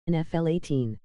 NFL 18.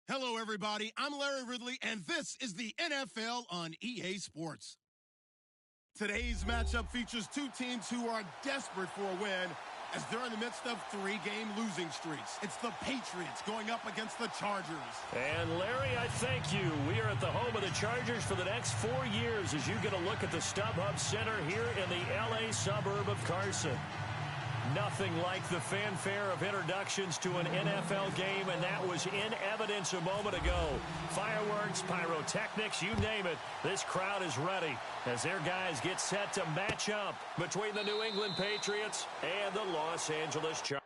Hello, everybody. I'm Larry Ridley, and this is the NFL on EA Sports. Today's matchup features two teams who are desperate for a win as they're in the midst of three-game losing streaks. It's the Patriots going up against the Chargers. And Larry, I thank you. We are at the home of the Chargers for the next 4 years as you get a look at the StubHub Center here in the L.A. suburb of Carson. Nothing like the fanfare of introductions to an NFL game, and that was in evidence a moment ago. Fireworks, pyrotechnics, you name it. This crowd is ready as their guys get set to match up between the New England Patriots and the Los Angeles Chargers.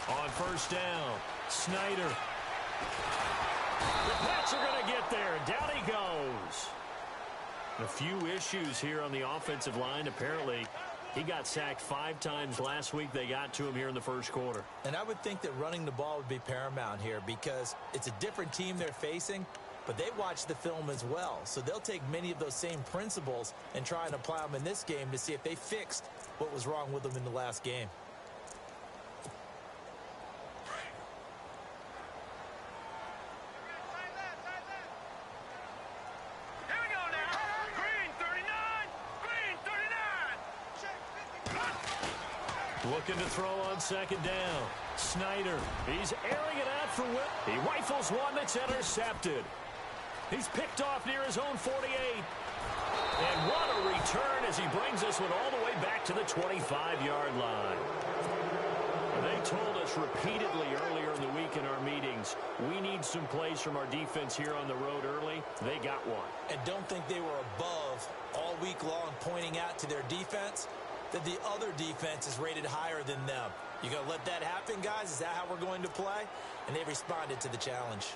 On first down, Snyder. The Pats are going to get there. Down he goes. A few issues here on the offensive line. Apparently, he got sacked 5 times last week. They got to him here in the first quarter. And I would think that running the ball would be paramount here because it's a different team they're facing, but they watch the film as well. So they'll take many of those same principles and try and apply them in this game to see if they fixed what was wrong with them in the last game. Looking to throw on second down. Snyder, he's airing it out for Whip. He rifles one that's intercepted. He's picked off near his own 48. And what a return as he brings this one all the way back to the 25-yard line. They told us repeatedly earlier in the week in our meetings, we need some plays from our defense here on the road early. They got one. And don't think they were above all week long pointing out to their defense that the other defense is rated higher than them. You going to let that happen, guys? Is that how we're going to play? And they responded to the challenge.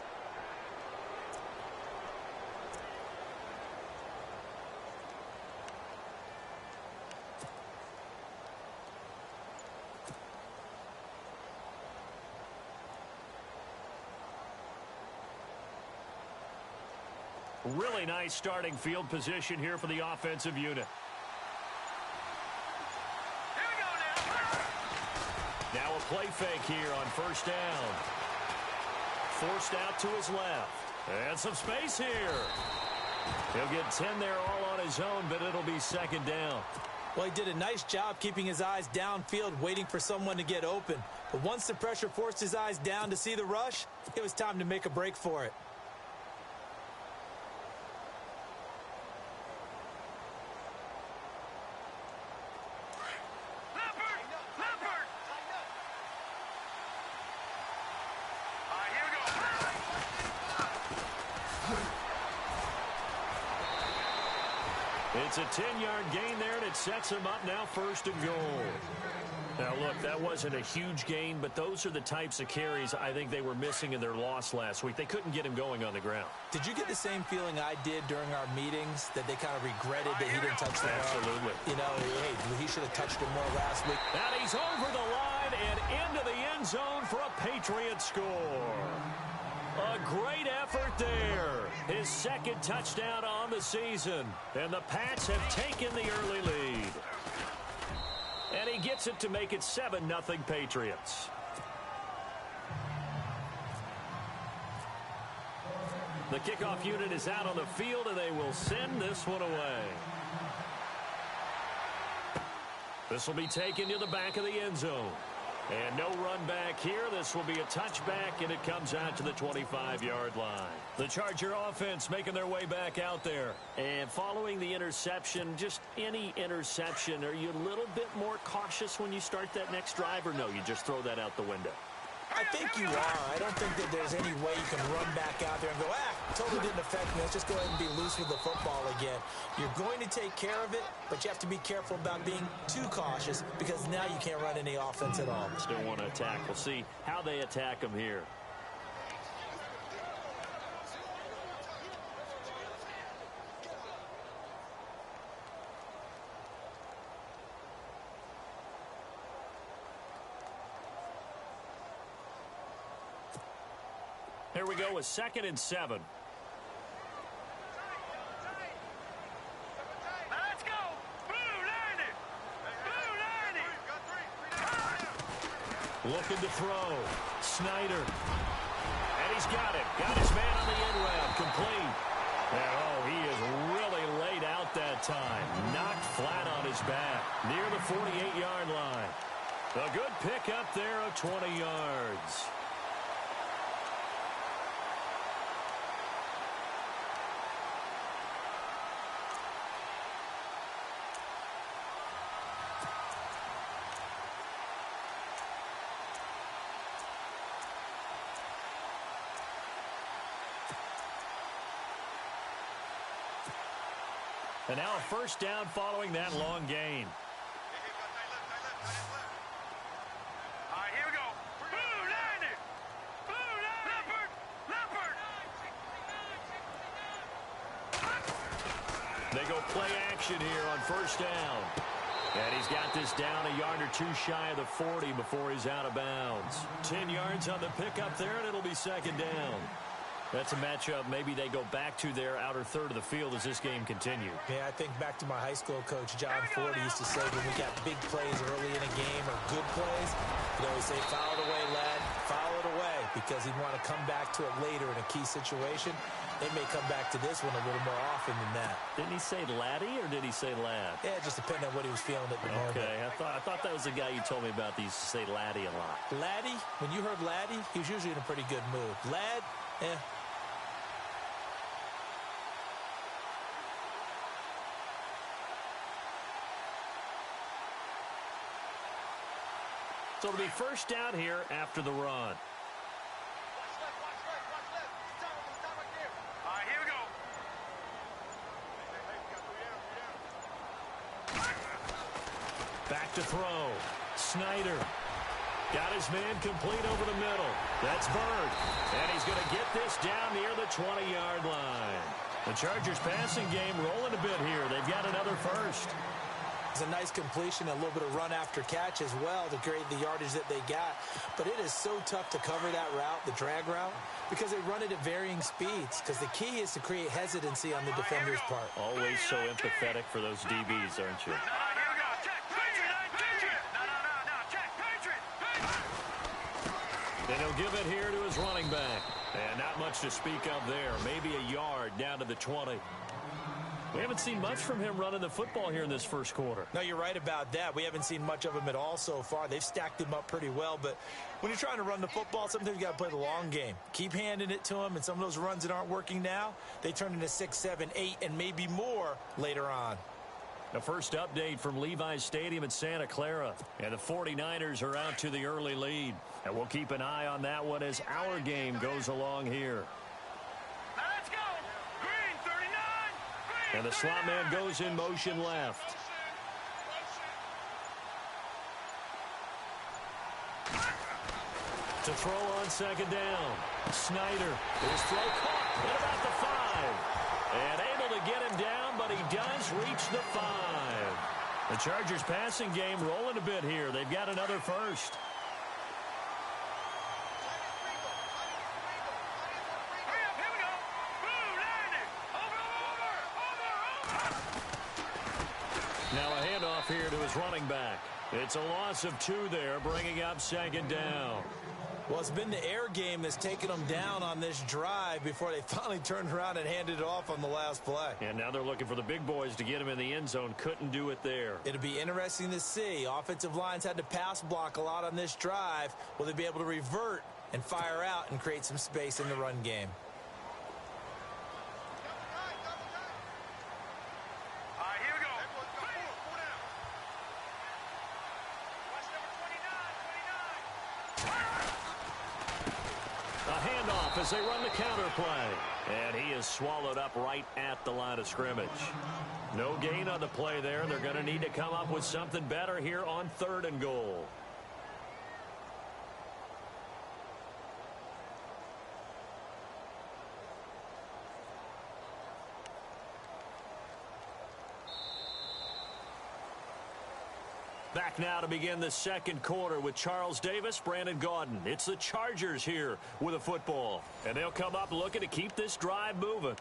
Really nice starting field position here for the offensive unit. Now a play fake here on first down. Forced out to his left. And some space here. He'll get 10 there all on his own, but it'll be second down. Well, he did a nice job keeping his eyes downfield, waiting for someone to get open. But once the pressure forced his eyes down to see the rush, it was time to make a break for it. It's a 10-yard gain there, and it sets him up now 1st and goal. Now, look, that wasn't a huge gain, but those are the types of carries I think they were missing in their loss last week. They couldn't get him going on the ground. Did you get the same feeling I did during our meetings, that they kind of regretted that he didn't touch the ball? Absolutely. You know, hey, he should have touched it more last week. And he's over the line and into the end zone for a Patriot score. A great effort there. His 2nd touchdown on the season. And the Pats have taken the early lead. And he gets it to make it 7-0 Patriots. The kickoff unit is out on the field, and they will send this one away. This will be taken to the back of the end zone. And no run back here. This will be a touchback, and it comes out to the 25-yard line. The Charger offense making their way back out there. And following the interception, just any interception, are you a little bit more cautious when you start that next drive, or no, you just throw that out the window? I think you are. I don't think that there's any way you can run back out there and go, totally didn't affect me. Let's just go ahead and be loose with the football again. You're going to take care of it, but you have to be careful about being too cautious, because now you can't run any offense at all. Still want to attack. We'll see how they attack him here. Here we go with 2nd and 7. Let's go! Looking to throw. Snyder. And he's got it. Got his man on the end route. Complete. And, he is really laid out that time. Knocked flat on his back. Near the 48-yard line. A good pickup there of 20 yards. And now a 1st down following that long gain. All right, here we go. They go play action here on 1st down. And he's got this down a yard or two shy of the 40 before he's out of bounds. 10 yards on the pickup there, and it'll be 2nd down. That's a matchup maybe they go back to their outer third of the field as this game continues. Yeah, I think back to my high school coach, John Ford. He used to say when we got big plays early in a game or good plays, he'd always say, foul it away, lad, foul it away, because he'd want to come back to it later in a key situation. They may come back to this one a little more often than that. Didn't he say laddie or did he say lad? Yeah, it just depended on what he was feeling at the moment. Okay, I thought that was the guy you told me about. He used to say laddie a lot. Laddie, when you heard laddie, he was usually in a pretty good mood. Lad, So it'll be 1st down here after the run. All right, here we go. Back to throw. Snyder. Got his man complete over the middle. That's Bird. And he's going to get this down near the 20-yard line. The Chargers passing game rolling a bit here. They've got another 1st. It's a nice completion, a little bit of run after catch as well to create the yardage that they got. But it is so tough to cover that route, the drag route, because they run it at varying speeds. Because the key is to create hesitancy on the defender's part. Always so empathetic for those DBs, aren't you? And he'll give it here to his running back. And not much to speak of there. Maybe a yard down to the 20. We haven't seen much from him running the football here in this 1st quarter. No, you're right about that. We haven't seen much of him at all so far. They've stacked him up pretty well. But when you're trying to run the football, sometimes you got to play the long game. Keep handing it to him. And some of those runs that aren't working now, they turn into 6, 7, 8, and maybe more later on. The first update from Levi's Stadium in Santa Clara. And the 49ers are out to the early lead. And we'll keep an eye on that one as our game goes along here. And the slot man goes in motion left. To throw on second down. Snyder. His throw caught at about the 5. And able to get him down, but he does reach the 5. The Chargers passing game rolling a bit here. They've got another first. Now a handoff here to his running back. It's a loss of 2 there, bringing up second down. Well, it's been the air game that's taken them down on this drive before they finally turned around and handed it off on the last play. And now they're looking for the big boys to get him in the end zone. Couldn't do it there. It'll be interesting to see. Offensive lines had to pass block a lot on this drive. Will they be able to revert and fire out and create some space in the run game? As they run the counter play. And he is swallowed up right at the line of scrimmage. No gain on the play there. They're going to need to come up with something better here on 3rd and goal. Back now to begin the second quarter with Charles Davis, Brandon Gaudin. It's the Chargers here with a football. And they'll come up looking to keep this drive moving.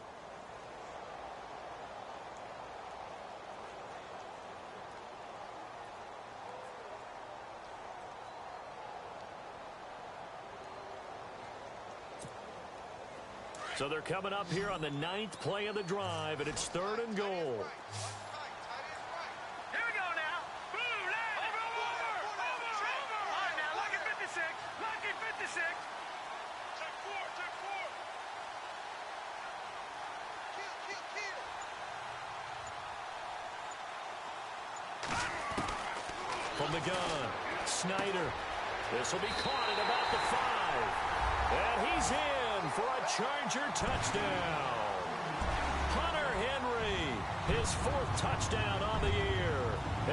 So they're coming up here on the 9th play of the drive, and it's 3rd and goal. From the gun, Snyder. This will be caught at about the 5. And he's in for a Charger touchdown. Hunter Henry, his 4th touchdown on the year.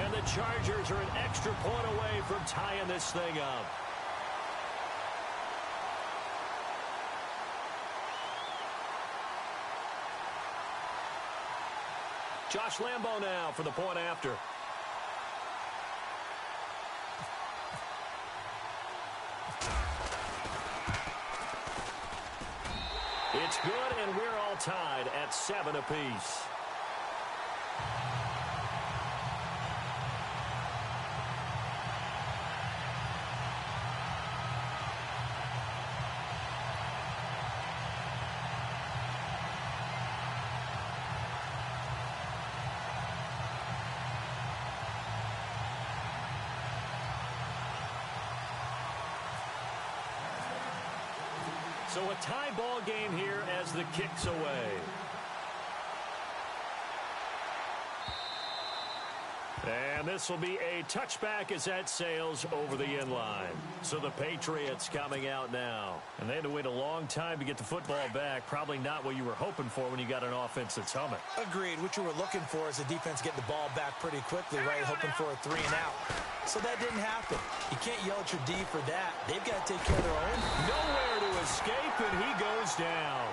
And the Chargers are an extra point away from tying this thing up. Josh Lambo now for the point after. It's good, and we're all tied at 7 apiece. So a tie ball game here as the kick's away. And this will be a touchback as that sails over the end line. So the Patriots coming out now. And they had to wait a long time to get the football back. Probably not what you were hoping for when you got an offense that's humming. Agreed. What you were looking for is the defense getting the ball back pretty quickly, right? Hoping for a 3 and out. So that didn't happen. You can't yell at your D for that. They've got to take care of their own. Nowhere to escape, and he goes down.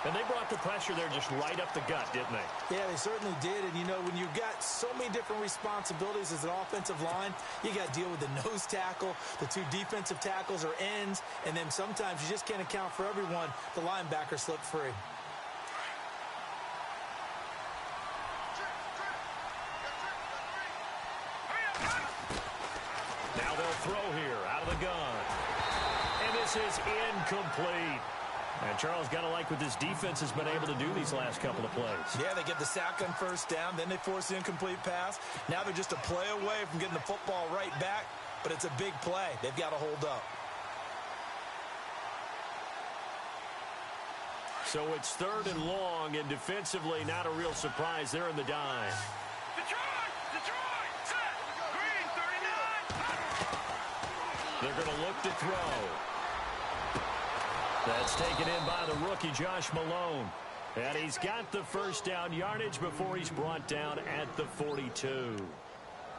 And they brought the pressure there just right up the gut, didn't they? Yeah, they certainly did. And, you know, when you've got so many different responsibilities as an offensive line, you got to deal with the nose tackle, the 2 defensive tackles or ends, and then sometimes you just can't account for everyone. The linebacker slipped free. Now they'll throw here out of the gun. And this is incomplete. And Charles got to like what this defense has been able to do these last couple of plays. Yeah, they get the sack on first down, then they force the incomplete pass. Now they're just a play away from getting the football right back, but it's a big play. They've got to hold up. So it's 3rd and long, and defensively not a real surprise. They're in the dime. Detroit, set, green, 39. They're going to look to throw. That's taken in by the rookie, Josh Malone. And he's got the first down yardage before he's brought down at the 42.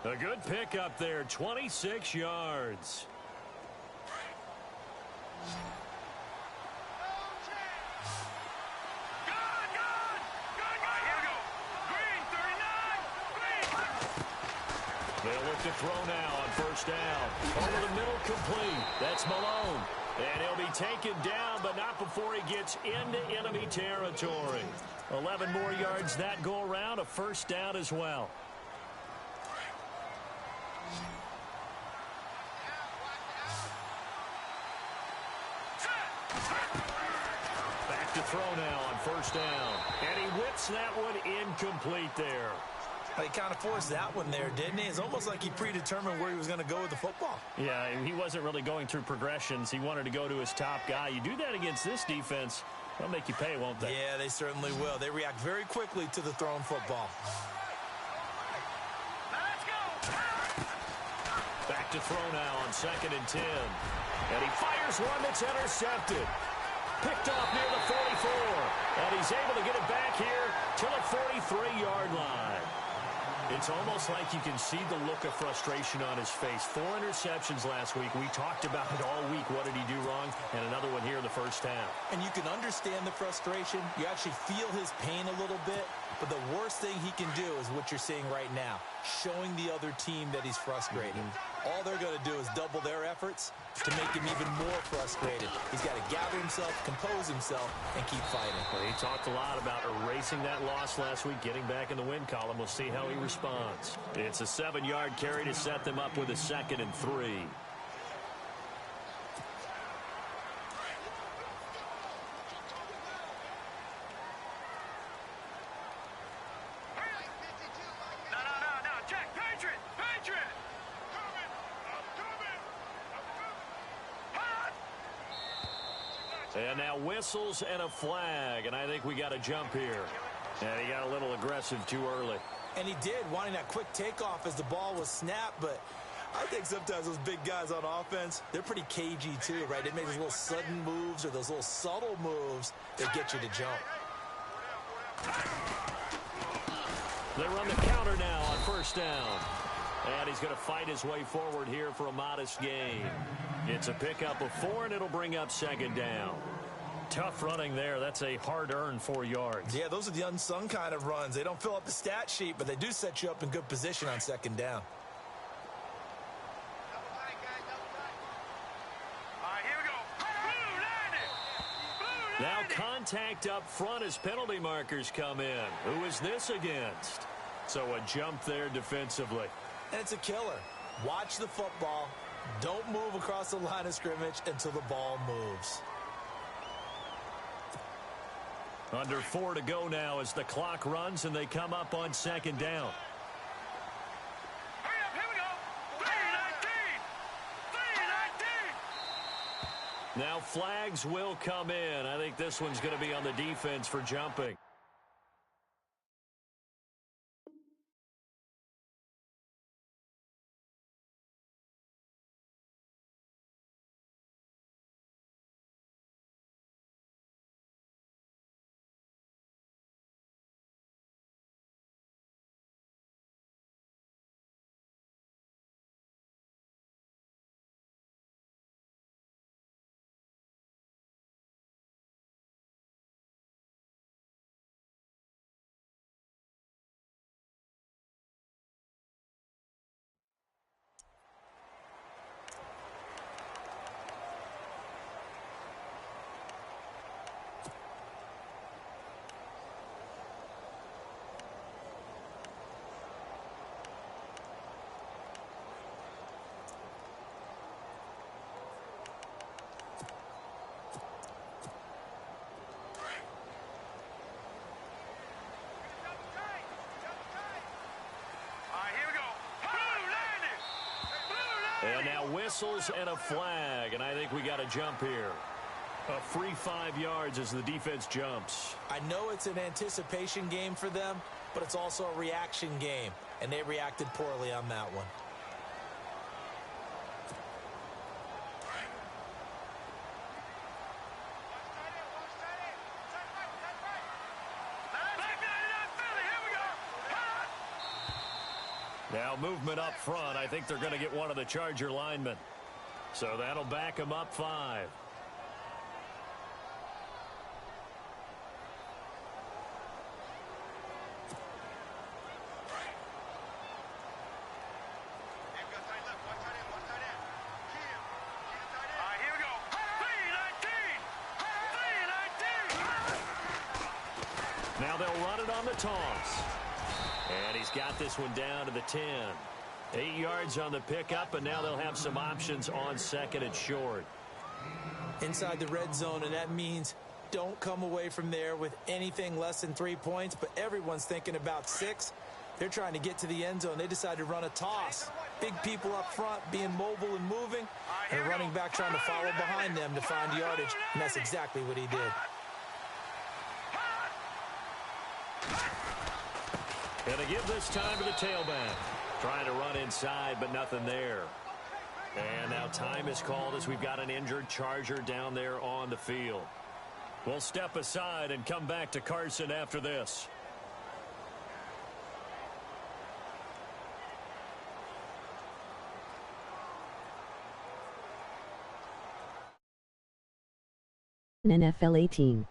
A good pickup there, 26 yards. They'll look to throw now on first down. Over the middle, complete. That's Malone. And he'll be taken down, but not before he gets into enemy territory. 11 more yards that go around, a first down as well. Back to throw now on first down. And he whips that one incomplete there. He kind of forced that one there, didn't he? It's almost like he predetermined where he was going to go with the football. Yeah, he wasn't really going through progressions. He wanted to go to his top guy. You do that against this defense, they'll make you pay, won't they? Yeah, they certainly will. They react very quickly to the thrown football. Let's go. Back to throw now on 2nd and 10. And he fires one that's intercepted. Picked off near the 44. And he's able to get it back here to the 43-yard line. It's almost like you can see the look of frustration on his face. 4 interceptions last week. We talked about it all week. What did he do wrong? And another one here in the first half. And you can understand the frustration. You actually feel his pain a little bit. But the worst thing he can do is what you're seeing right now, showing the other team that he's frustrated. All they're going to do is double their efforts to make him even more frustrated. He's got to gather himself, compose himself, and keep fighting. Well, he talked a lot about erasing that loss last week, getting back in the win column. We'll see how he responds. It's a 7-yard carry to set them up with a 2nd and 3. And now whistles and a flag, and I think we got a jump here. And he got a little aggressive too early. And he did, wanting that quick takeoff as the ball was snapped, but I think sometimes those big guys on offense, they're pretty cagey too, right? They make those little sudden moves or those little subtle moves that get you to jump. They run the counter now on first down. And he's going to fight his way forward here for a modest gain. It's a pickup of 4, and it'll bring up 2nd down. Tough running there. That's a hard-earned 4 yards. Yeah, those are the unsung kind of runs. They don't fill up the stat sheet, but they do set you up in good position on 2nd down. Now contact up front as penalty markers come in. Who is this against? So a jump there defensively. And it's a killer. Watch the football. Don't move across the line of scrimmage until the ball moves. Under 4 to go now as the clock runs and they come up on 2nd down. Hurry up, here we go. 3-19. Now flags will come in. I think this one's going to be on the defense for jumping. And now whistles and a flag, and I think we got a jump here. A free 5 yards as the defense jumps. I know it's an anticipation game for them, but it's also a reaction game, and they reacted poorly on that one. Now movement up front. I think they're going to get one of the Charger linemen. So that'll back them up 5. Now they'll run it on the toss. And he's got this one down to the 10. 8 yards on the pickup, and now they'll have some options on 2nd and short. Inside the red zone, and that means don't come away from there with anything less than 3 points, but everyone's thinking about 6. They're trying to get to the end zone. They decide to run a toss. Big people up front being mobile and moving, and a running back trying to follow behind them to find yardage, and that's exactly what he did. Gonna give this time to the tailback. Trying to run inside, but nothing there. And now time is called as we've got an injured Charger down there on the field. We'll step aside and come back to Carson after this. NFL 18.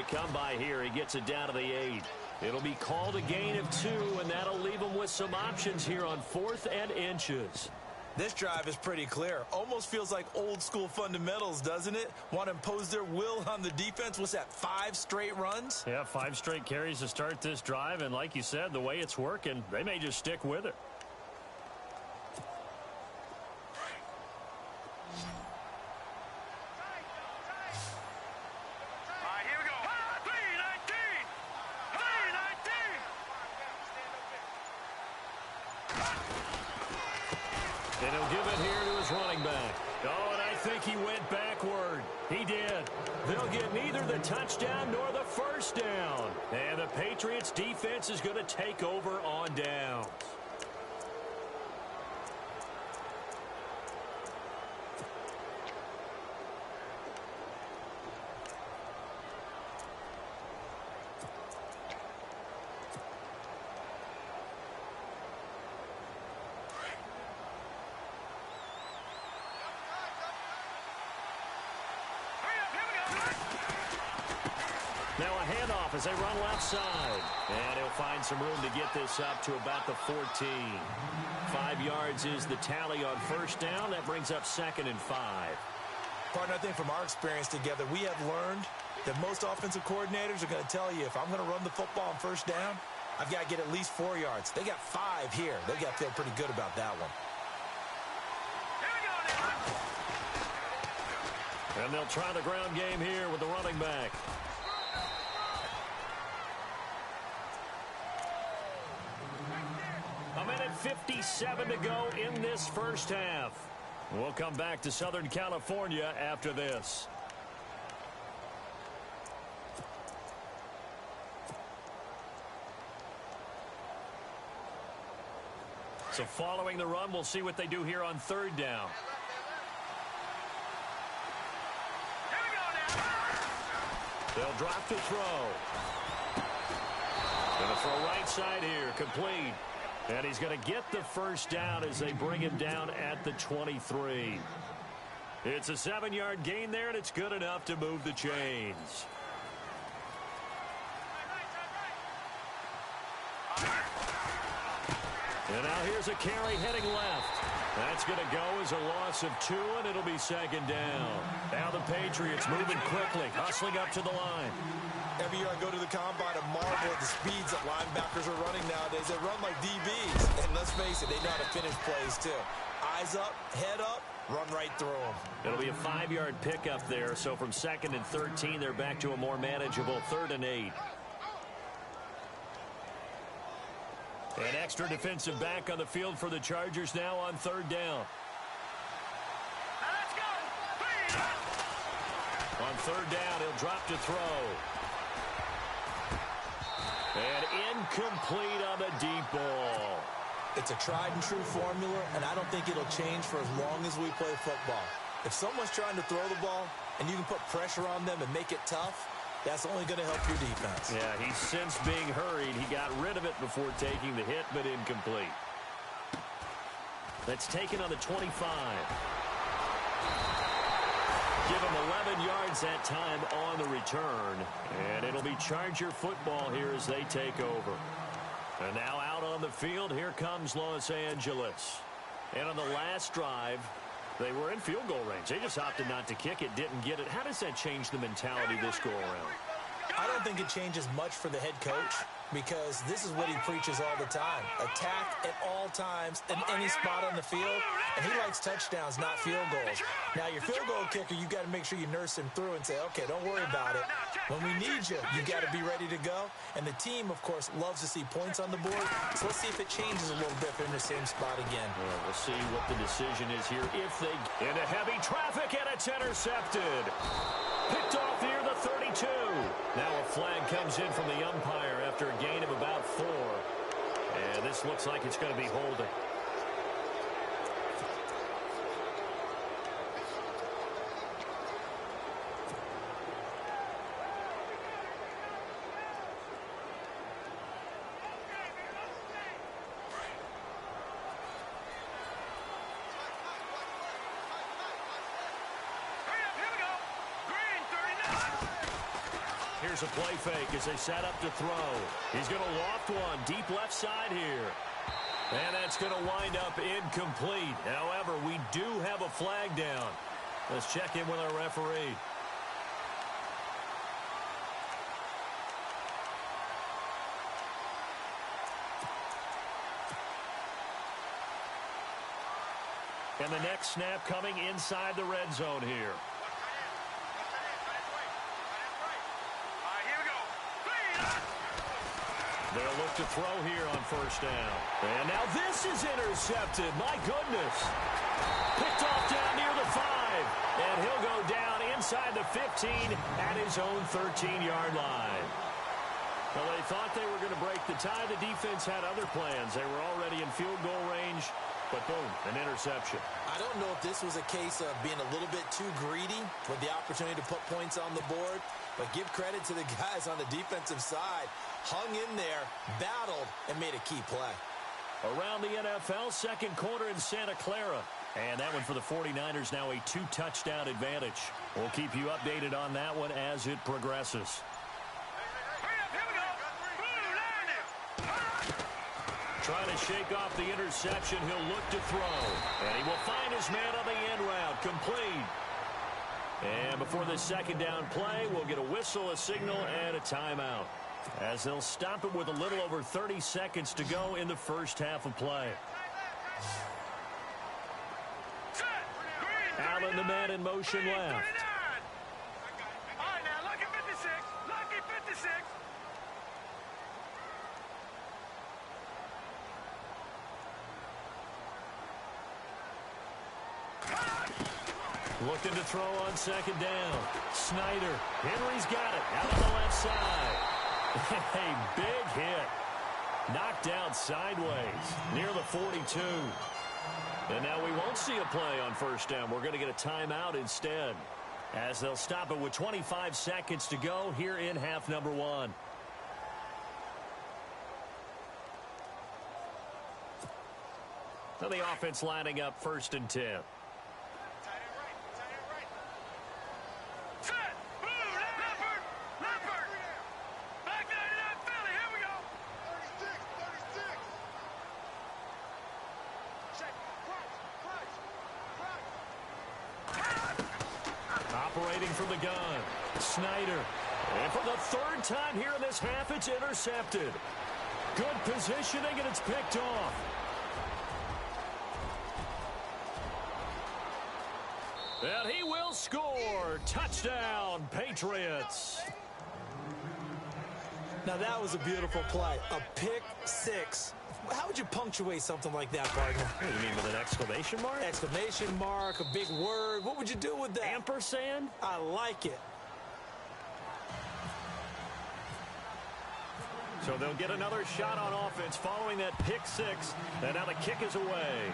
Come by here. He gets it down to the 8. It'll be called a gain of 2, and that'll leave him with some options here on 4th and inches. This drive is pretty clear. Almost feels like old school fundamentals, doesn't it? Want to impose their will on the defense. What's that, 5 straight runs? Yeah, 5 straight carries to start this drive, and like you said, the way it's working, they may just stick with it. And he'll give it here to his running back. Oh, and I think he went backward. He did. They'll get neither the touchdown nor the first down. And the Patriots defense is going to take over on downs. Now a handoff as they run left side. And he'll find some room to get this up to about the 14. 5 yards is the tally on first down. That brings up 2nd and 5. Partner, I think from our experience together, we have learned that most offensive coordinators are going to tell you, if I'm going to run the football on first down, I've got to get at least 4 yards. They got 5 here. They got to feel pretty good about that one. And they'll try the ground game here with the running back. A minute 57 to go in this first half. We'll come back to Southern California after this. So following the run, we'll see what they do here on third down. They'll drop to throw. Going to throw right side here, complete. And he's going to get the first down as they bring him down at the 23. It's a 7-yard gain there, and it's good enough to move the chains. And now here's a carry heading left. That's going to go as a loss of 2, and it'll be 2nd down. Now the Patriots moving quickly, hustling up to the line. Every year I go to the combine and marvel at the speeds that linebackers are running nowadays. They run like DBs. And let's face it, they know how to finish plays too. Eyes up, head up, run right through them. It'll be a 5-yard pickup there. So from 2nd and 13, they're back to a more manageable 3rd and 8. An extra defensive back on the field for the Chargers now on 3rd down. Let's go. On 3rd down, he'll drop to throw. And incomplete on the deep ball. It's a tried-and-true formula, and I don't think it'll change for as long as we play football. If someone's trying to throw the ball and you can put pressure on them and make it tough, that's only going to help your defense. Yeah, he's since being hurried. He got rid of it before taking the hit, but incomplete. That's taken on the 25. Give him 11 yards that time on the return. And it'll be Charger football here as they take over. And now out on the field, here comes Los Angeles. And on the last drive, they were in field goal range. They just opted not to kick it, didn't get it. How does that change the mentality this go around? I don't think it changes much for the head coach because this is what he preaches all the time. Attack at all times in any spot on the field, and he likes touchdowns, not field goals. Now, your field goal kicker, you got to make sure you nurse him through and say, okay, don't worry about it. When we need you, you got to be ready to go. And the team, of course, loves to see points on the board. So let's see if it changes a little bit if they're in the same spot again. Well, we'll see what the decision is here. If they into heavy traffic, and it's intercepted. Picked off here, the 32. Now a flag comes in from the umpire after a gain of about 4. And this looks like it's going to be holding. Here's a play fake as they set up to throw. He's going to loft one deep left side here. And that's going to wind up incomplete. However, we do have a flag down. Let's check in with our referee. And the next snap coming inside the red zone here. They'll look to throw here on first down. And now this is intercepted. My goodness. Picked off down near the 5. And he'll go down inside the 15 at his own 13-yard line. Well, they thought they were going to break the tie. The defense had other plans. They were already in field goal range. But boom, an interception. I don't know if this was a case of being a little bit too greedy with the opportunity to put points on the board. But give credit to the guys on the defensive side. Hung in there, battled, and made a key play. Around the NFL, second quarter in Santa Clara. And that one for the 49ers, now a 2-touchdown advantage. We'll keep you updated on that one as it progresses. Trying to shake off the interception. He'll look to throw. And he will find his man on the end route. Complete. And before the second down play, we'll get a whistle, a signal, and a timeout, as they'll stop it with a little over 30 seconds to go in the first half of play. Allen, the man in motion left. All right, now, lucky 56. Lucky 56. Looking to throw on second down. Snyder. Henry's got it. Out on the left side. A big hit. Knocked down sideways near the 42. And now we won't see a play on first down. We're going to get a timeout instead, as they'll stop it with 25 seconds to go here in half number 1. So the offense lining up 1st and 10. Operating from the gun, Snyder. And for the 3rd time here in this half, it's intercepted. Good positioning, and it's picked off. And he will score. Touchdown, Patriots. Now, that was a beautiful play. A pick 6. How would you punctuate something like that, partner? What do you mean, with an exclamation mark? Exclamation mark, a big word. What would you do with that? Ampersand? I like it. So they'll get another shot on offense following that pick six. And now the kick is away.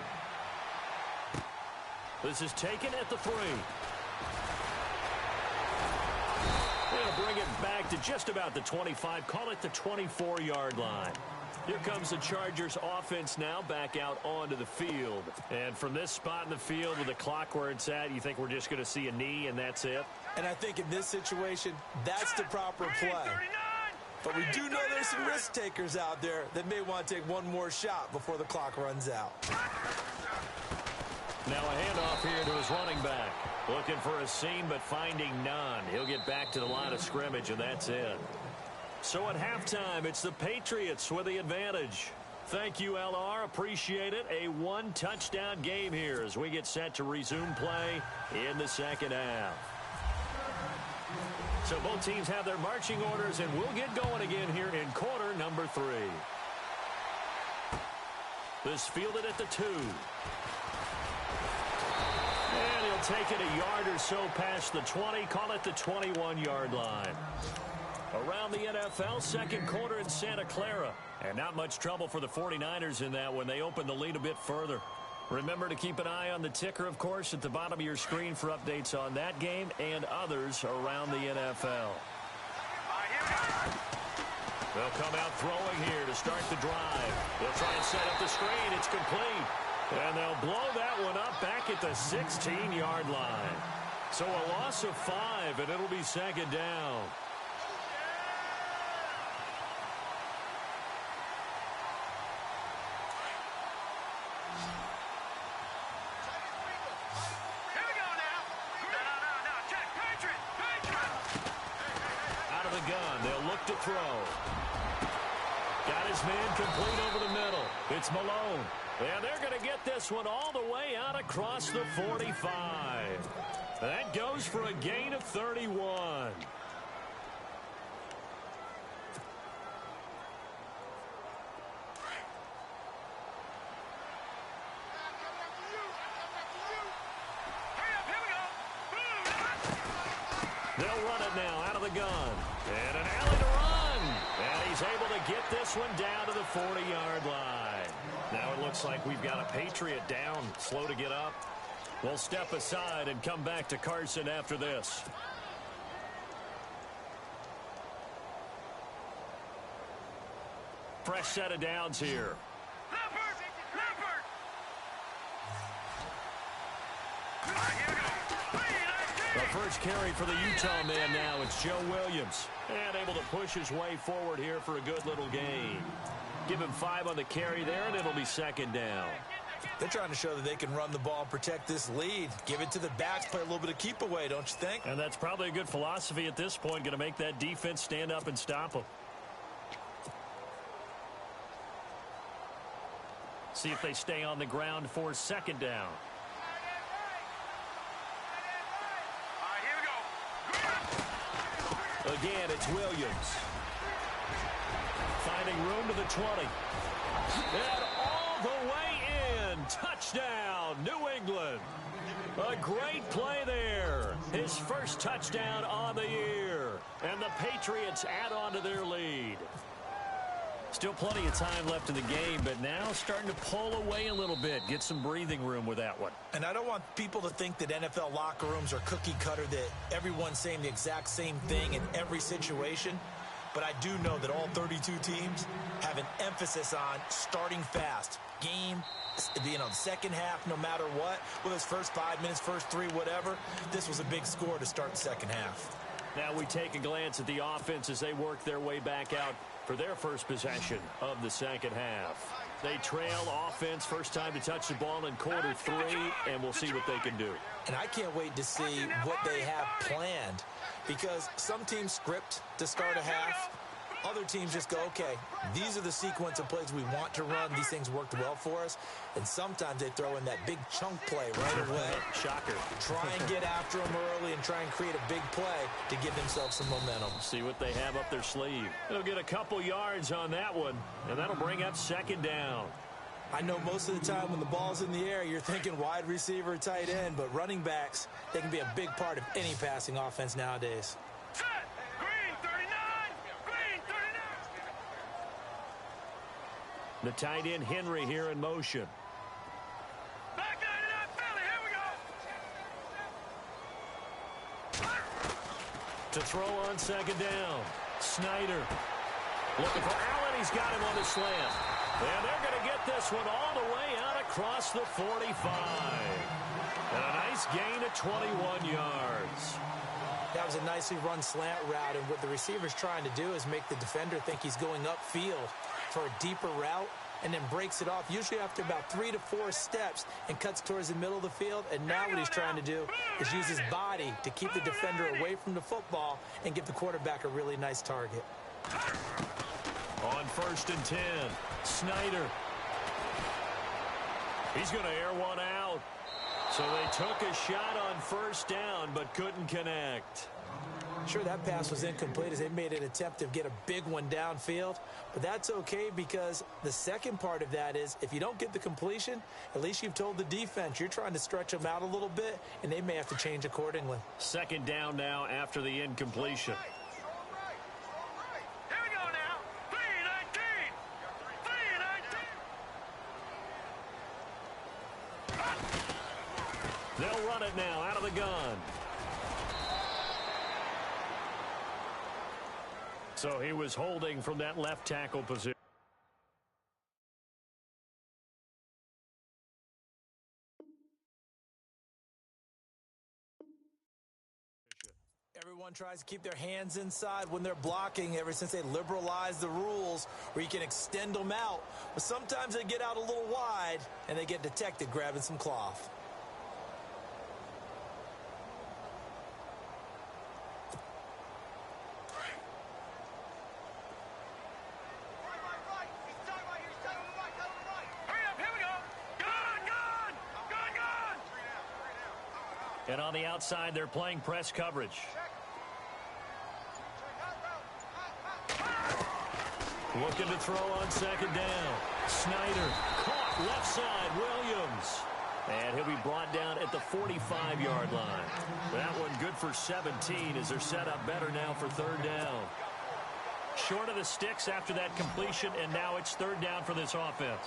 This is taken at the 3. They'll bring it back to just about the 25. Call it the 24-yard line. Here comes the Chargers offense now back out onto the field. And from this spot in the field with the clock where it's at, you think we're just going to see a knee and that's it? And I think in this situation, that's the proper play. But we do know there's some risk takers out there that may want to take one more shot before the clock runs out. Now a handoff here to his running back. Looking for a seam, but finding none. He'll get back to the line of scrimmage, and that's it. So at halftime, it's the Patriots with the advantage. Thank you, LR. Appreciate it. A one-touchdown game here as we get set to resume play in the second half. So both teams have their marching orders, and we'll get going again here in quarter number 3. This fielded at the 2. And he'll take it a yard or so past the 20. Call it the 21-yard line. Around the NFL, second quarter in Santa Clara. And not much trouble for the 49ers in that when they open the lead a bit further. Remember to keep an eye on the ticker, of course, at the bottom of your screen for updates on that game and others around the NFL. They'll come out throwing here to start the drive. They'll try and set up the screen. It's complete. And they'll blow that one up back at the 16-yard line. So a loss of 5, and it'll be second down. To throw. Got his man complete over the middle. It's Malone. And they're going to get this one all the way out across the 45. That goes for a gain of 31. They'll run it now out of the gun. And an alley to run. And he's able to get this one down to the 40-yard line. Now it looks like we've got a Patriot down, slow to get up. We'll step aside and come back to Carson after this. Fresh set of downs here. The first carry for the Utah man now. It's Joe Williams. And able to push his way forward here for a good little gain. Give him 5 on the carry there, and it'll be second down. They're trying to show that they can run the ball and protect this lead. Give it to the backs, play a little bit of keep away, don't you think? And that's probably a good philosophy at this point. Going to make that defense stand up and stop them. See if they stay on the ground for second down. Again, it's Williams. Finding room to the 20. And all the way in. Touchdown, New England. A great play there. His first touchdown on the year. And the Patriots add on to their lead. Still plenty of time left in the game, but now starting to pull away a little bit. Get some breathing room with that one. And I don't want people to think that NFL locker rooms are cookie cutter, that everyone's saying the exact same thing in every situation. But I do know that all 32 teams have an emphasis on starting fast. Game, second half, no matter what. Whether it's first 5 minutes, first 3, whatever. This was a big score to start the second half. Now we take a glance at the offense as they work their way back out for their first possession of the second half. They trail offense, first time to touch the ball in quarter 3, and we'll see what they can do. And I can't wait to see what they have planned, because some teams script to start a half. Other teams just go, okay, these are the sequence of plays we want to run. These things worked well for us. And sometimes they throw in that big chunk play right away. Shocker. Try and get after them early and try and create a big play to give themselves some momentum. See what they have up their sleeve. They'll get a couple yards on that one, and that'll bring up second down. I know most of the time when the ball's in the air, you're thinking wide receiver, tight end, but running backs, they can be a big part of any passing offense nowadays. The tight end Henry here in motion. Back 99 Philly, here we go. To throw on second down. Snyder looking for Allen. He's got him on the slant. And they're going to get this one all the way out across the 45. And a nice gain of 21 yards. That was a nicely run slant route, and what the receiver's trying to do is make the defender think he's going upfield for a deeper route, and then breaks it off, usually after about 3 to 4 steps, and cuts towards the middle of the field. And now what he's trying to do is use his body to keep the defender away from the football and give the quarterback a really nice target. On 1st and 10, Snyder. He's going to air one out. So they took a shot on 1st down, but couldn't connect. Sure, that pass was incomplete as they made an attempt to get a big one downfield. But that's okay, because the second part of that is if you don't get the completion, at least you've told the defense you're trying to stretch them out a little bit, and they may have to change accordingly. 2nd down now after the incompletion. Here we go now. 3-19. 3-19. They'll run it now out of the gun. So he was holding from that left tackle position. Everyone tries to keep their hands inside when they're blocking ever since they liberalized the rules where you can extend them out. But sometimes they get out a little wide and they get detected grabbing some cloth. And on the outside, they're playing press coverage. Looking to throw on 2nd down. Snyder caught left side. Williams. And he'll be brought down at the 45-yard line. That one good for 17 as they're set up better now for 3rd down. Short of the sticks after that completion, and now it's 3rd down for this offense.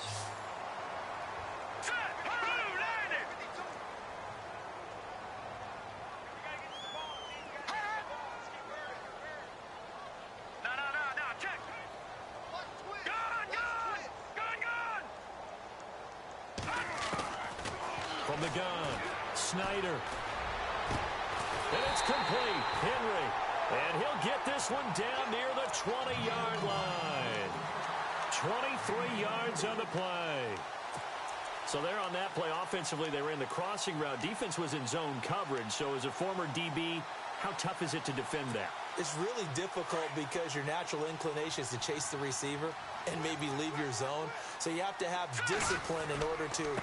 From the gun, Snyder. And it's complete. Henry. And he'll get this one down near the 20-yard line. 23 yards on the play. So there on that play, offensively, they ran the crossing route. Defense was in zone coverage. So as a former DB, how tough is it to defend that? It's really difficult because your natural inclination is to chase the receiver and maybe leave your zone. So you have to have discipline in order to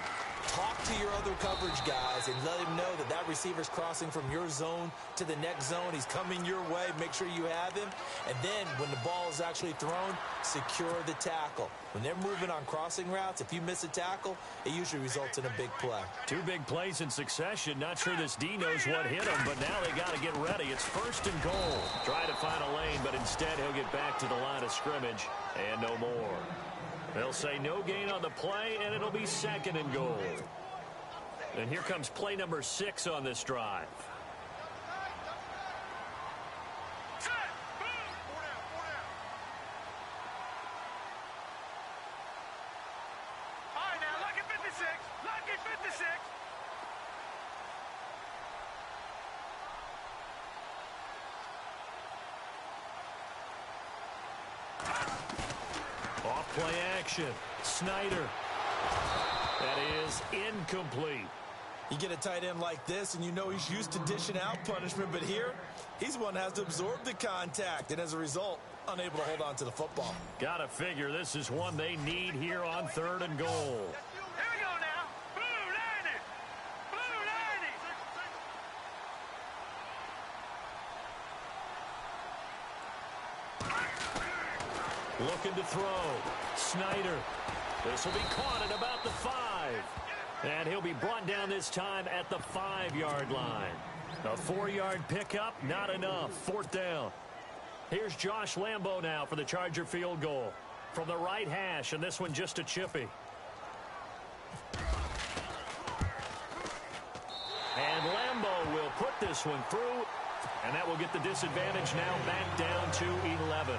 talk to your other coverage guys and let him know that that receiver's crossing from your zone to the next zone. He's coming your way. Make sure you have him. And then when the ball is actually thrown, secure the tackle. When they're moving on crossing routes, if you miss a tackle, it usually results in a big play. 2 big plays in succession. Not sure this D knows what hit him, but now they got to get ready. It's 1st and goal. Try to find a lane, but instead he'll get back to the line of scrimmage and no more. They'll say no gain on the play, and it'll be 2nd and goal. And here comes play number 6 on this drive. All right, now, lucky 56. Lucky 56. Off play action. Snyder. That is incomplete. You get a tight end like this, and you know he's used to dishing out punishment, but here, he's the one that has to absorb the contact, and as a result, unable to hold on to the football. Gotta figure this is one they need here on 3rd and goal. Here we go now. Blue 90. Blue 90. Looking to throw. Snyder. This will be caught at about the 5. And he'll be brought down this time at the 5-yard line. A 4-yard pickup, not enough. 4th down. Here's Josh Lambo now for the Charger field goal. from the right hash, and this one just a chippy. And Lambeau will put this one through, and that will get the disadvantage now back down to 11.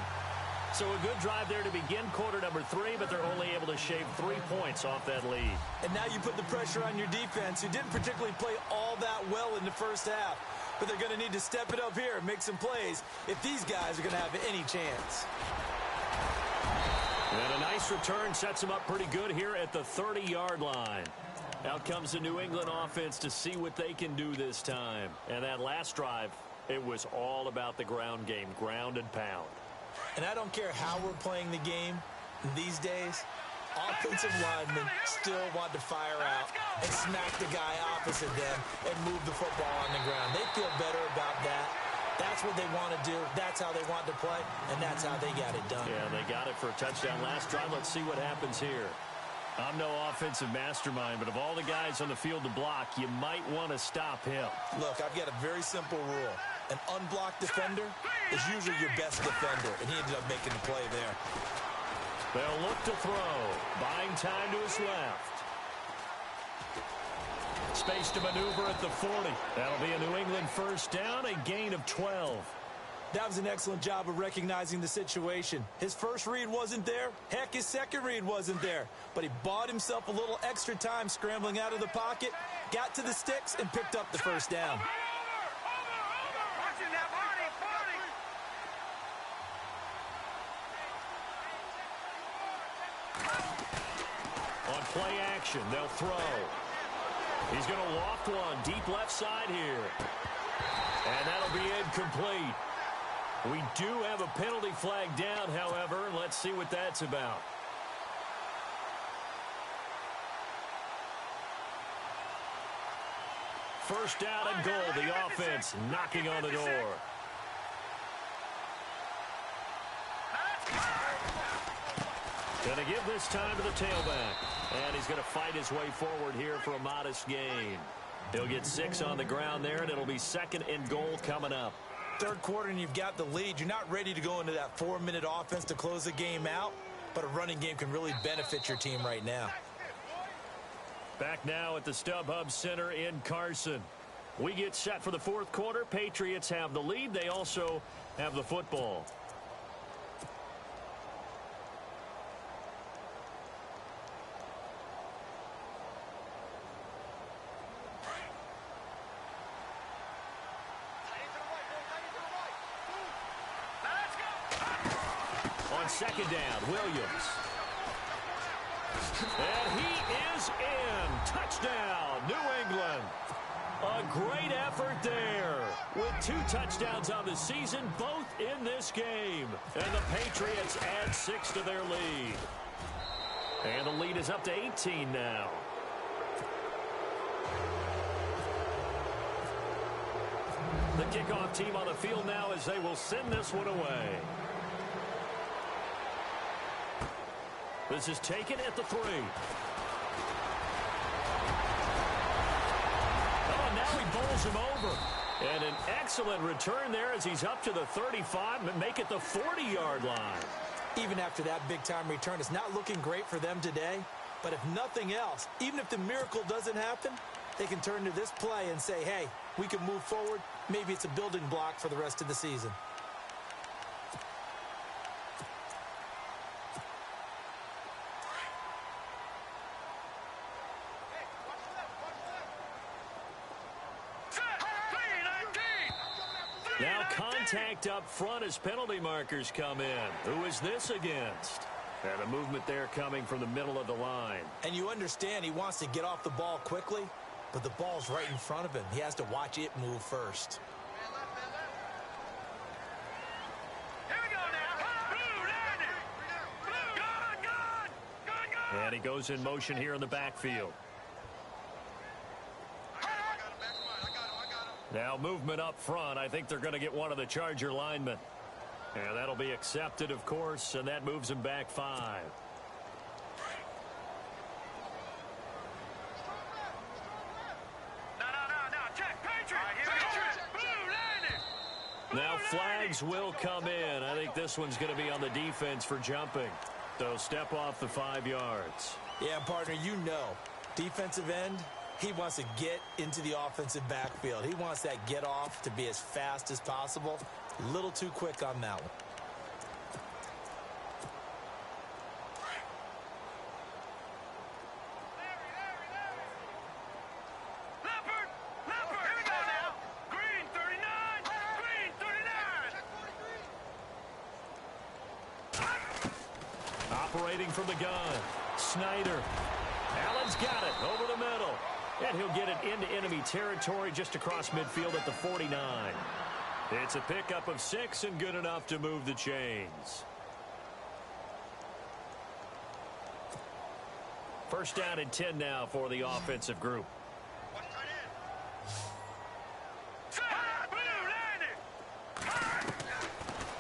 So a good drive there to begin quarter number 3, but they're only able to shave 3 points off that lead. And now you put the pressure on your defense, who didn't particularly play all that well in the first half. But they're going to need to step it up here and make some plays if these guys are going to have any chance. And a nice return sets them up pretty good here at the 30-yard line. Out comes the New England offense to see what they can do this time. And that last drive, it was all about the ground game, ground and pound. And I don't care how we're playing the game these days, offensive linemen still want to fire out and smack the guy opposite them and move the football on the ground. They feel better about that. That's what they want to do. That's how they want to play, and that's how they got it done. Yeah, they got it for a touchdown last drive. Let's see what happens here. I'm no offensive mastermind, but of all the guys on the field to block, you might want to stop him. Look, I've got a very simple rule. An unblocked defender is usually your best defender, and he ended up making the play there. They'll look to throw. Buying time to his left. Space to maneuver at the 40. That'll be a New England first down, a gain of 12. That was an excellent job of recognizing the situation. His first read wasn't there. Heck, his second read wasn't there. But he bought himself a little extra time scrambling out of the pocket, got to the sticks, and picked up the first down. On play action, they'll throw. He's going to loft one deep left side here. And that'll be incomplete. We do have a penalty flag down, however. Let's see what that's about. First down and goal. The offense knocking on the door. Going to give this time to the tailback. And he's going to fight his way forward here for a modest gain. He'll get 6 on the ground there, and it'll be second and goal coming up. Third quarter, and you've got the lead. You're not ready to go into that 4-minute offense to close the game out, but a running game can really benefit your team right now. Back now at the StubHub Center in Carson. We get set for the fourth quarter. Patriots have the lead. They also have the football. Second down, Williams. And he is in. Touchdown, New England. A great effort there with 2 touchdowns on the season, both in this game. And the Patriots add 6 to their lead. And the lead is up to 18 now. The kickoff team on the field now as they will send this one away. This is taken at the 3. Oh, now he bowls him over. And an excellent return there as he's up to the 35 and make it the 40-yard line. Even after that big-time return, it's not looking great for them today. But if nothing else, even if the miracle doesn't happen, they can turn to this play and say, hey, we can move forward. Maybe it's a building block for the rest of the season. Now contact up front as penalty markers come in. Who is this against? And a movement there coming from the middle of the line. And you understand he wants to get off the ball quickly, but the ball's right in front of him. He has to watch it move first. Here we go now. Blue, Good. And he goes in motion here in the backfield. Now movement up front. I think they're going to get one of the Charger linemen. And that'll be accepted, of course, and that moves him back 5. No, check. Patriot. Now flags will come in. I think this one's going to be on the defense for jumping. They'll step off the 5 yards. Yeah, partner, you know, defensive end, he wants to get into the offensive backfield. He wants that get off to be as fast as possible. A little too quick on that one. Operating from the gun, Snyder. Allen's got it over the middle. And he'll get it into enemy territory just across midfield at the 49. It's a pickup of 6 and good enough to move the chains. First down and 10 now for the offensive group.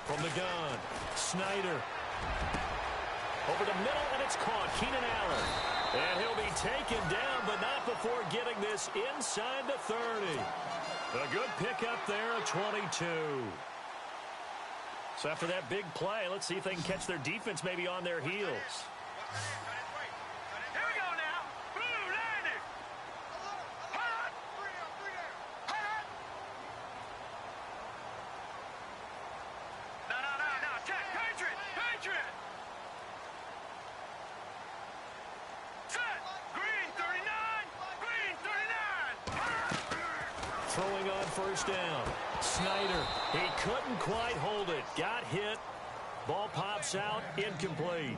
From the gun, Snyder. Over the middle, and it's caught. Keenan Allen. And he'll be taken down, but not before getting this inside the 30. A good pickup there, a 22. So after that big play, let's see if they can catch their defense maybe on their heels. Throwing on first down. Snyder, he couldn't quite hold it. Got hit. Ball pops out, incomplete.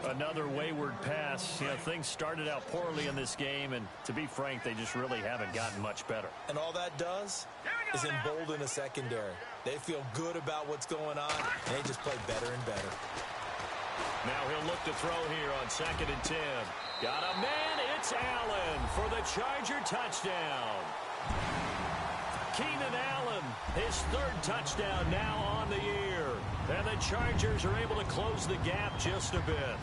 Another wayward pass. You know, things started out poorly in this game, and to be frank, they just really haven't gotten much better. And all that does is embolden a secondary. They feel good about what's going on, and they just play better and better. Now he'll look to throw here on 2nd and 10. Got a man, it's Allen for the Charger touchdown. Keenan Allen, his 3rd touchdown now on the year. And the Chargers are able to close the gap just a bit.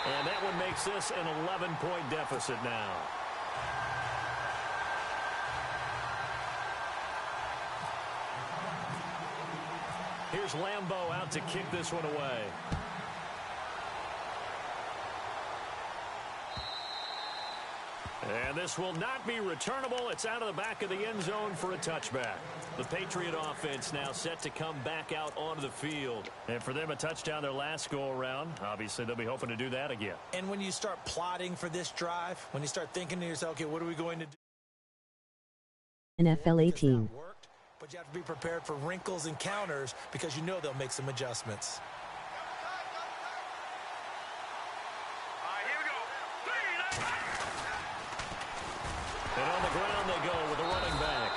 And that one makes this an 11-point deficit now. Here's Lambeau out to kick this one away. And this will not be returnable. It's out of the back of the end zone for a touchback. The Patriot offense now set to come back out onto the field. And for them, a touchdown their last go-around. Obviously, they'll be hoping to do that again. And when you start plotting for this drive, when you start thinking to yourself, okay, what are we going to do? NFL 18. But you have to be prepared for wrinkles and counters because you know they'll make some adjustments. And on the ground they go with a running back.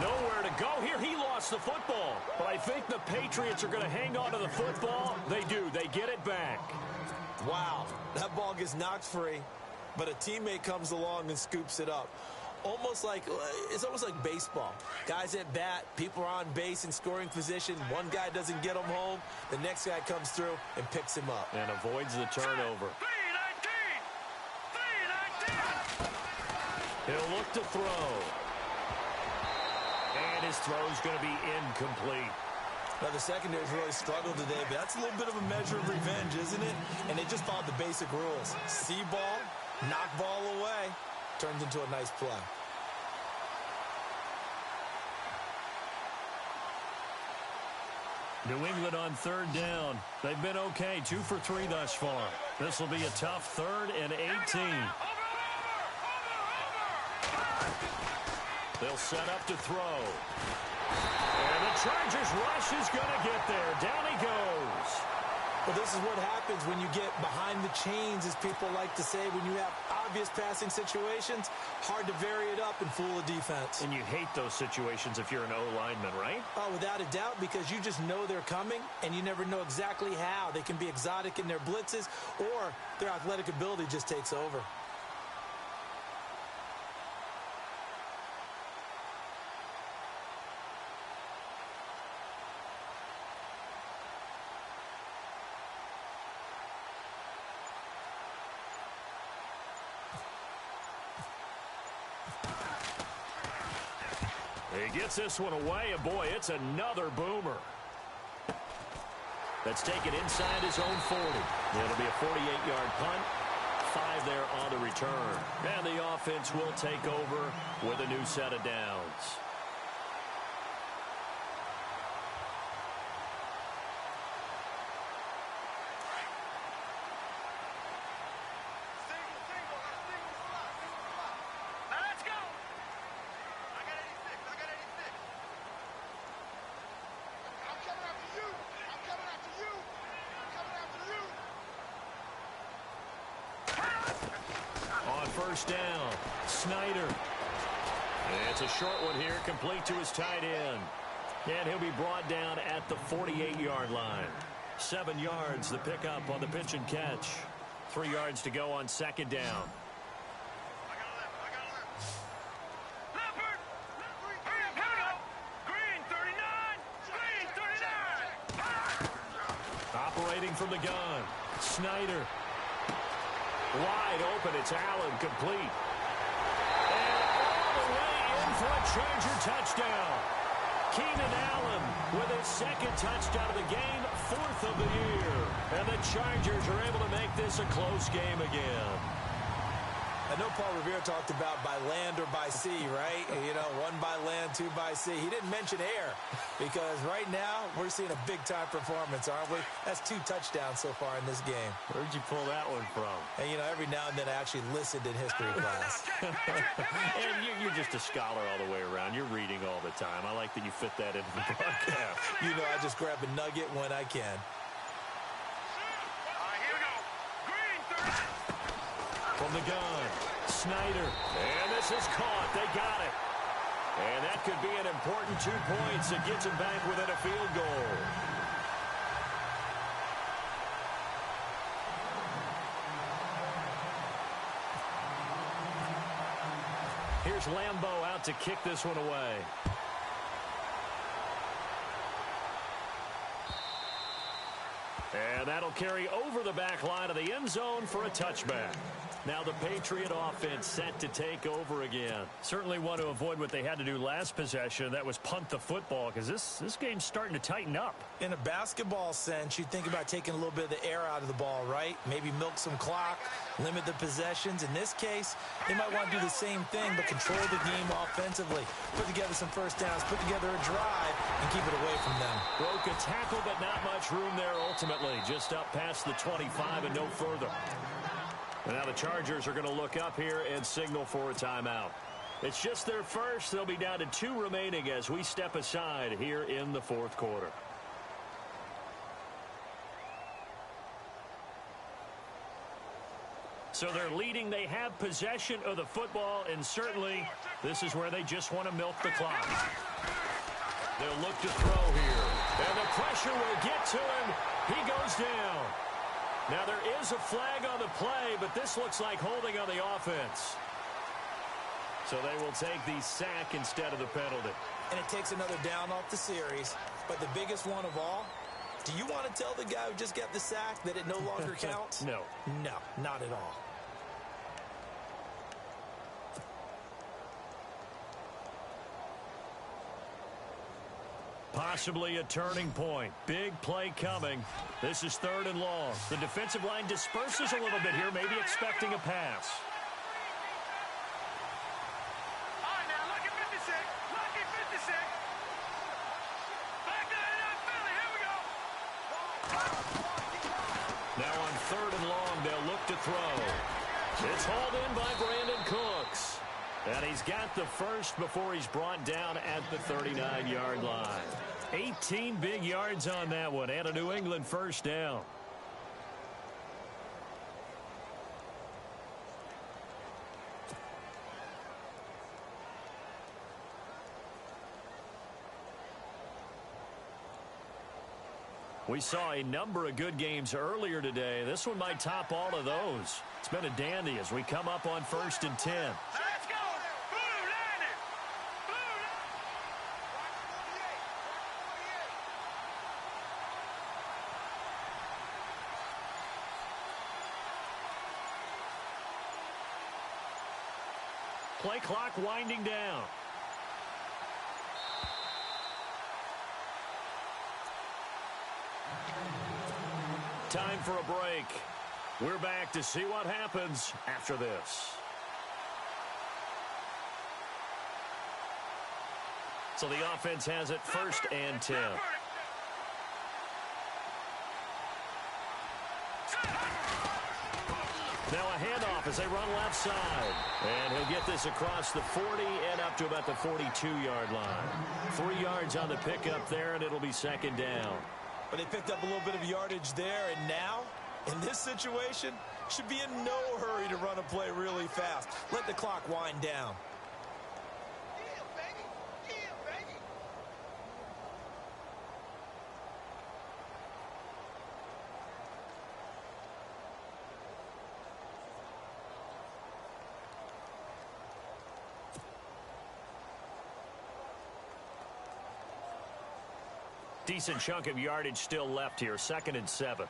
Nowhere to go here. He lost the football. But I think the Patriots are going to hang on to the football. They do. They get it back. Wow, that ball gets knocked free, but a teammate comes along and scoops it up. It's almost like baseball. Guys at bat, people are on base in scoring position. One guy doesn't get him home. The next guy comes through and picks him up. And avoids the turnover. He'll look to throw. And his throw's going to be incomplete. Now, the secondary's really struggled today, but that's a little bit of a measure of revenge, isn't it? And they just followed the basic rules. See ball, knock ball away. Turns into a nice play. New England on 3rd down. They've been okay, 2 for 3 thus far. This will be a tough 3rd and 18. They'll set up to throw. And the Chargers rush is going to get there. Down he goes. Well, this is what happens when you get behind the chains, as people like to say. When you have obvious passing situations, hard to vary it up and fool a defense. And you hate those situations if you're an O-lineman, right? Oh, without a doubt, because you just know they're coming, and you never know exactly how. They can be exotic in their blitzes, or their athletic ability just takes over. He gets this one away, and boy, it's another boomer. That's taken inside his own 40. It'll be a 48-yard punt. 5 there on the return. And the offense will take over with a new set of downs. First down, Snyder. It's a short one here, complete to his tight end. And he'll be brought down at the 48-yard line. 7 yards, the pickup on the pitch and catch. 3 yards to go on second down. Operating from the gun, Snyder. Wide open, it's Allen, complete. And all the way in for a Charger touchdown. Keenan Allen with his second touchdown of the game, 4th of the year. And the Chargers are able to make this a close game again. I know Paul Revere talked about by land or by sea, right? You know, 1 by land, 2 by sea. He didn't mention air because right now we're seeing a big-time performance, aren't we? That's 2 touchdowns so far in this game. Where'd you pull that one from? And, you know, every now and then I actually listened in history class. And you're just a scholar all the way around. You're reading all the time. I like that you fit that into the broadcast. You know, I just grab a nugget when I can. From the gun, Snyder. And this is caught. They got it. And that could be an important 2 points that gets him back within a field goal. Here's Lambeau out to kick this one away. And that'll carry over the back line of the end zone for a touchback. Now the Patriot offense set to take over again. Certainly want to avoid what they had to do last possession. That was punt the football because this game's starting to tighten up. In a basketball sense, you think about taking a little bit of the air out of the ball, right? Maybe milk some clock, limit the possessions. In this case, they might want to do the same thing but control the game offensively. Put together some first downs, put together a drive, and keep it away from them. Broke a tackle, but not much room there ultimately. Just up past the 25 and no further. And now the Chargers are going to look up here and signal for a timeout. It's just their first. They'll be down to 2 remaining as we step aside here in the 4th quarter. So they're leading. They have possession of the football, and certainly this is where they just want to milk the clock. They'll look to throw here. And the pressure will get to him. He goes down. Now, there is a flag on the play, but this looks like holding on the offense. So they will take the sack instead of the penalty. And it takes another down off the series. But the biggest one of all, do you want to tell the guy who just got the sack that it no longer counts? No. No, not at all. Possibly a turning point. Big play coming. This is 3rd and long. The defensive line disperses a little bit here, maybe expecting a pass. All right, now, lucky 56. Lucky 56. Back to Philly. Here we go. Now on 3rd and long, they'll look to throw. It's hauled in by Brandon Cooks. And he's got the first before he's brought down at the 39-yard line. 18 big yards on that one, and a New England first down. We saw a number of good games earlier today. This one might top all of those. It's been a dandy as we come up on 1st and 10. Let's go. Blue landed. Blue Play clock winding down. time for a break. We're back to see what happens after this. So the offense has it 1st and 10. Now a handoff as they run left side. And he'll get this across the 40 and up to about the 42-yard line. 3 yards on the pickup there, and it'll be 2nd down. But they picked up a little bit of yardage there, and now, in this situation, should be in no hurry to run a play really fast. Let the clock wind down. Decent chunk of yardage still left here. 2nd and 7.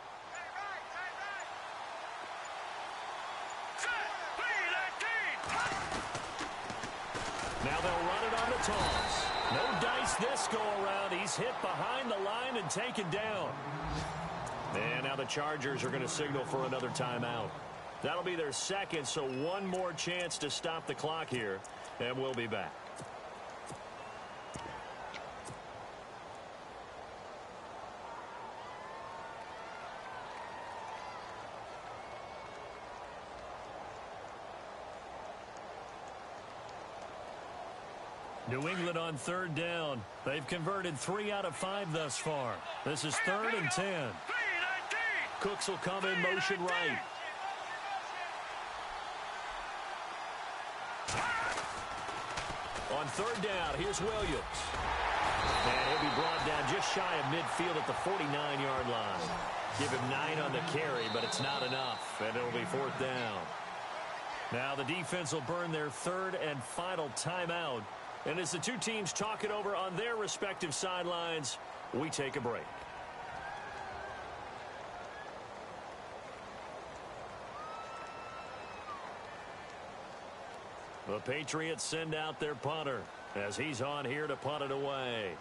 Now they'll run it on the toss. No dice this go-around. He's hit behind the line and taken down. And now the Chargers are going to signal for another timeout. That'll be their 2nd, so one more chance to stop the clock here, and we'll be back. New England on 3rd down. They've converted 3 out of 5 thus far. This is 3rd and 10. Cooks will come in motion right. On 3rd down, here's Williams. And he'll be brought down just shy of midfield at the 49-yard line. Give him 9 on the carry, but it's not enough, and it'll be 4th down. Now the defense will burn their 3rd and final timeout. And as the two teams talk it over on their respective sidelines, we take a break. The Patriots send out their punter as he's on here to punt it away.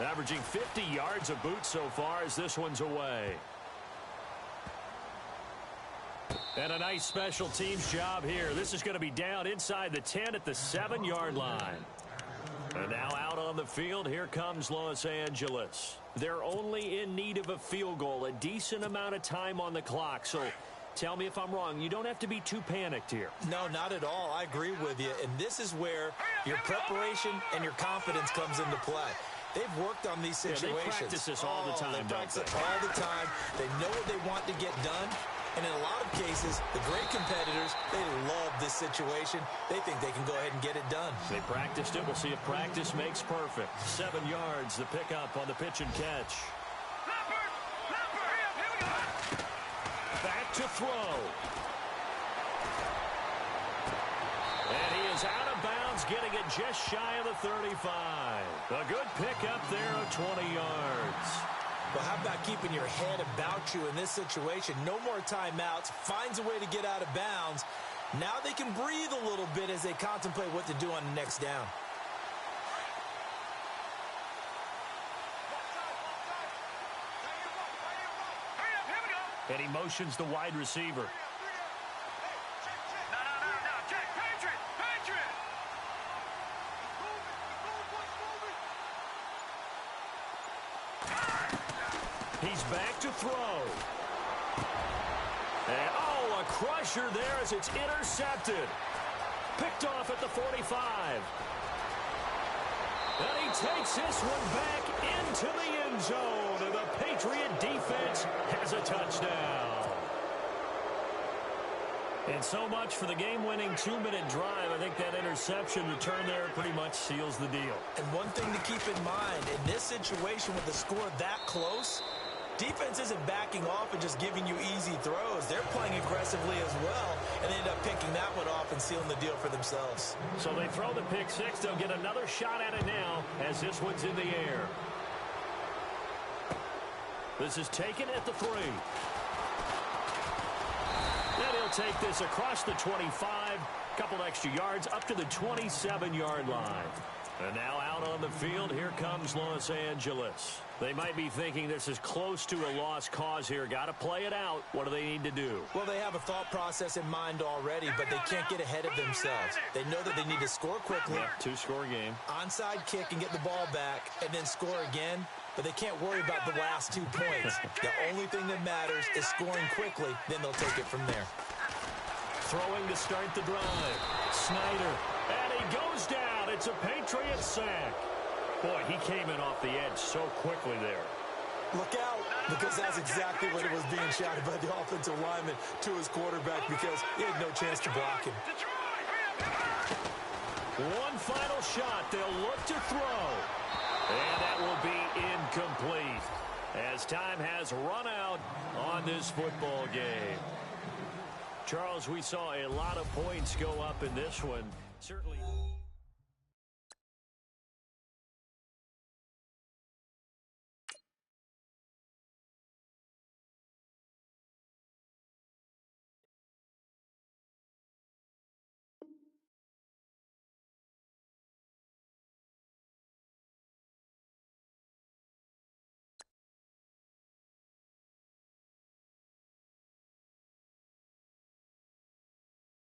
Averaging 50 yards a boot so far as this one's away. And a nice special teams job here. This is going to be down inside the 10 at the 7-yard line. And now out on the field, here comes Los Angeles. They're only in need of a field goal, a decent amount of time on the clock. So tell me if I'm wrong. You don't have to be too panicked here. No, not at all. I agree with you. And this is where your preparation and your confidence comes into play. They've worked on these situations. Yeah, they practice this all the time, They practice it all the time. They know what they want to get done. And in a lot of cases, the great competitors, they love this situation. They think they can go ahead and get it done. They practiced it. We'll see if practice makes perfect. 7 yards, the pickup on the pitch and catch. Back to throw. And he is out of bounds, getting it just shy of the 35. A good pickup there of 20 yards. Well, how about keeping your head about you in this situation? No more timeouts. Finds a way to get out of bounds. Now they can breathe a little bit as they contemplate what to do on the next down. And he motions the wide receiver. He's back to throw. And, oh, a crusher there as it's intercepted. Picked off at the 45. And he takes this one back into the end zone. And the Patriot defense has a touchdown. And so much for the game-winning 2-minute drive. I think that interception return there pretty much seals the deal. And one thing to keep in mind, in this situation with the score that close, defense isn't backing off and just giving you easy throws. They're playing aggressively as well, and they end up picking that one off and sealing the deal for themselves. So they throw the pick six. They'll get another shot at it now as this one's in the air. This is taken at the 3. And he'll They'll take this across the 25, couple extra yards up to the 27-yard line. And now out on the field, here comes Los Angeles. They might be thinking this is close to a lost cause here. Got to play it out. What do they need to do? Well, they have a thought process in mind already, but they can't get ahead of themselves. They know that they need to score quickly. Yep, two-score game. Onside kick and get the ball back and then score again, but they can't worry about the last 2 points. The only thing that matters is scoring quickly, then they'll take it from there. Throwing to start the drive. Snyder. And he goes down. It's a Patriot sack. Boy, he came in off the edge so quickly there. Look out, because that's exactly what it was being shouted by the offensive lineman to his quarterback because he had no chance to block him. One final shot. They'll look to throw. And that will be incomplete as time has run out on this football game. Charles, we saw a lot of points go up in this one. Certainly.